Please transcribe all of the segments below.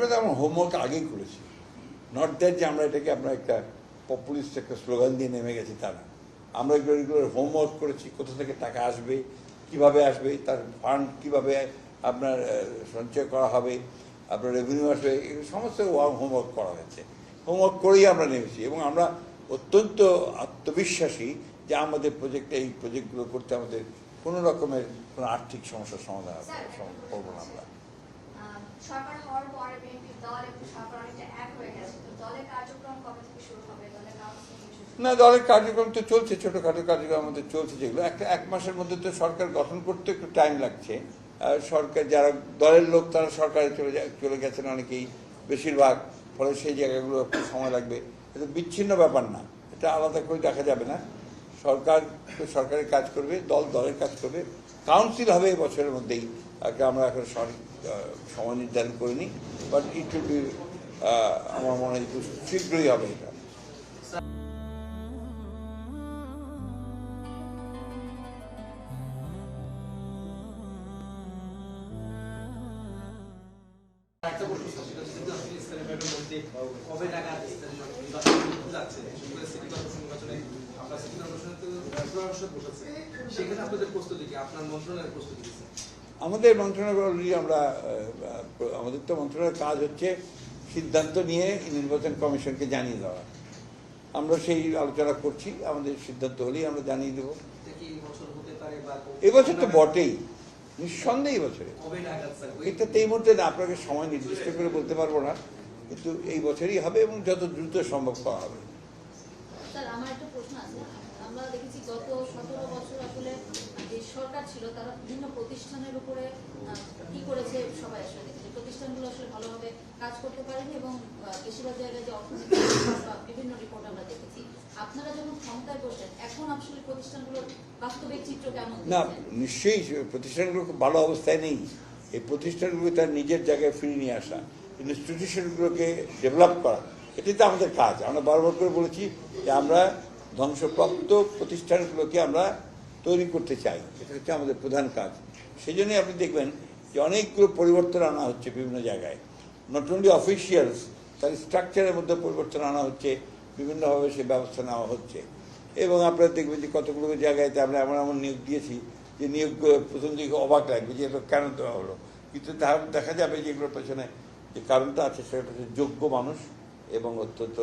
এগুলো তো আমরা হোমওয়ার্ক আগেই করেছি, নট দ্যাট যে আমরা এটাকে আমরা একটা পপুলিস্ট একটা স্লোগান দিয়ে নেমে গেছি তা না। আমরা এগুলোর হোমওয়ার্ক করেছি, কোথা থেকে টাকা আসবে, কিভাবে আসবে, তার ফান্ড কিভাবে আপনার সঞ্চয় করা হবে, আপনার রেভিনিউ আসবে, এগুলো সমস্ত হোমওয়ার্ক করা হয়েছে। হোমওয়ার্ক করেই আমরা নেমেছি এবং আমরা অত্যন্ত আত্মবিশ্বাসী যে আমাদের এই প্রজেক্টগুলো করতে আমাদের কোনো রকমের কোনো আর্থিক সমস্যার সমাধান করবো না আমরা। সরকার হওয়ার পরে বিএনপির দল এবং সরকার অনেকটা এক হয়ে গেছে, তো দলের কার্যক্রম কবে থেকে শুরু হবে? দলের না, দলের কার্যক্রম তো চলছে, ছোটোখাটো কার্যক্রম আমাদের চলছে, যেগুলো এক মাসের মধ্যে তো সরকার গঠন করতে একটু টাইম লাগছে। সরকার যারা দলের লোক তারা সরকারে চলে গেছেন অনেকেই, বেশিরভাগ, ফলে সেই জায়গাগুলো একটু সময় লাগবে। এটা বিচ্ছিন্ন ব্যাপার না, এটা আলাদা করে দেখা যাবে না। সরকার সরকারের কাজ করবে, দল দলের কাজ করবে, কাউন্সিল হবে এই বছরের মধ্যেই। আমরা এখন সময় নির্ধারণ করিনি, বাট ইট উইল বি, আমার মনে হয় খুব শীঘ্রই হবে এটা। আমাদের মন্ত্রণালয় আমাদের তো মন্ত্রণালয়ের কাজ হচ্ছে সিদ্ধান্ত নিয়ে নির্বাচন কমিশনকে জানিয়ে দেওয়া। আমরা সেই আলোচনা করছি, আমাদের সিদ্ধান্ত হলেই আমরা জানিয়ে দেবো। এবছর তো বটেই, নিঃসন্দেহে এই বছরে। এটা তো এই মুহূর্তে আপনাকে সময় নির্দিষ্ট করে বলতে পারবো না, কিন্তু এই বছরই হবে এবং যত দ্রুত সম্ভব করা হবে। স্যার, আমার একটা প্রশ্ন আছে। আমরা দেখেছি গত 17 বছর আসলে যে সরকার ছিল তারা বিভিন্ন প্রতিষ্ঠানের উপরে কি করেছে, সবাই আসলে দেখেছে প্রতিষ্ঠানগুলো আসলে ভালোভাবে কাজ করতে পারেনি এবং বেশিরভাগ জায়গায় যে অর্থনৈতিক বিভিন্ন রিপোর্ট আমরা দেখেছি। আপনারা যখন ক্ষমতায় বসেন, এখন আসলে প্রতিষ্ঠানগুলোর বাস্তবিক চিত্র কেমন? না, নিশ্চয়ই প্রতিষ্ঠানগুলো খুব ভালো অবস্থায় নেই। এই প্রতিষ্ঠানগুলো তার নিজের জায়গায় ফিরিয়ে নিয়ে আসা, ইনস্টিটিউশনগুলোকে ডেভেলপ করা, এটাই তো আমাদের কাজ। আমরা বারবার করে বলেছি যে আমরা ধ্বংসপ্রাপ্ত প্রতিষ্ঠানগুলোকে আমরা তৈরি করতে চাই, এটা হচ্ছে আমাদের প্রধান কাজ। সেই জন্যই আপনি দেখবেন যে অনেকগুলো পরিবর্তন আনা হচ্ছে বিভিন্ন জায়গায়, নট অনলি অফিসিয়ালস, তার স্ট্রাকচারের মধ্যে পরিবর্তন আনা হচ্ছে, বিভিন্নভাবে সে ব্যবস্থা নেওয়া হচ্ছে। এবং আপনারা দেখবেন যে কতগুলো জায়গায় আমরা এমন নিয়োগ দিয়েছি যে নিয়োগ প্রথম দিকে অবাক লাগবে যে এটা কেন দেওয়া হলো, কিন্তু দেখা যাবে যে এগুলোর পেছনে যে কারণটা আছে সেটা হচ্ছে যোগ্য মানুষ এবং অত্যন্ত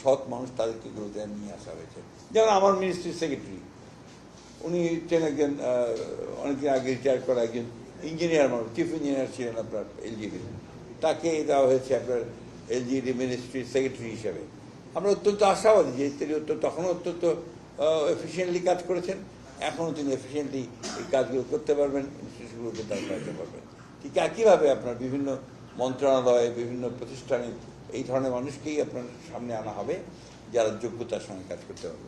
সৎ মানুষ, তাদেরকে এগুলোতে নিয়ে আসা হয়েছে। যেমন আমার মিনিস্ট্রি সেক্রেটারি, উনি একজন অনেকদিন আগে রিটায়ার করা একজন ইঞ্জিনিয়ার মানুষ, চিফ ইঞ্জিনিয়ার ছিলেন আপনার এলজিডি, তাকে দেওয়া হয়েছে আপনার এলজিডি মিনিস্ট্রির সেক্রেটারি হিসেবে। আমরা অত্যন্ত আশাবাদী যে তিনি তখনও অত্যন্ত এফিসিয়েন্টলি কাজ করেছেন, এখনও তিনি এফিসিয়েন্টলি এই কাজগুলো করতে পারবেন, ইনস্টিটিউটগুলোকে দাঁড় করাতে পারবেন। ঠিক একইভাবে আপনার বিভিন্ন মন্ত্রণালয়ে, বিভিন্ন প্রতিষ্ঠানে এই ধরনের মানুষকেই আপনার সামনে আনা হবে যারা যোগ্যতার সঙ্গে কাজ করতে পারবে।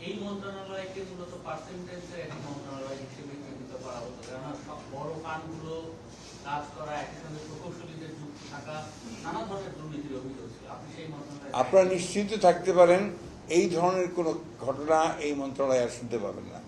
এই মন্ত্রণালয়কে মূলত পার্সেন্টেজের একটি মন্ত্রণালয় হিসেবে চিহ্নিত করা হতো, কেননা সব বড় ফান্ডগুলো কাজ করা, একই সঙ্গে প্রকৌশলীদের যুক্ত থাকা, নানা ধরনের দুর্নীতির অভিযোগ ছিল। আপনি সেই আপনারা নিশ্চিত থাকতে পারেন এই ধরনের কোনো ঘটনা এই মন্ত্রণালয়ে আর শুনতে পাবেন না।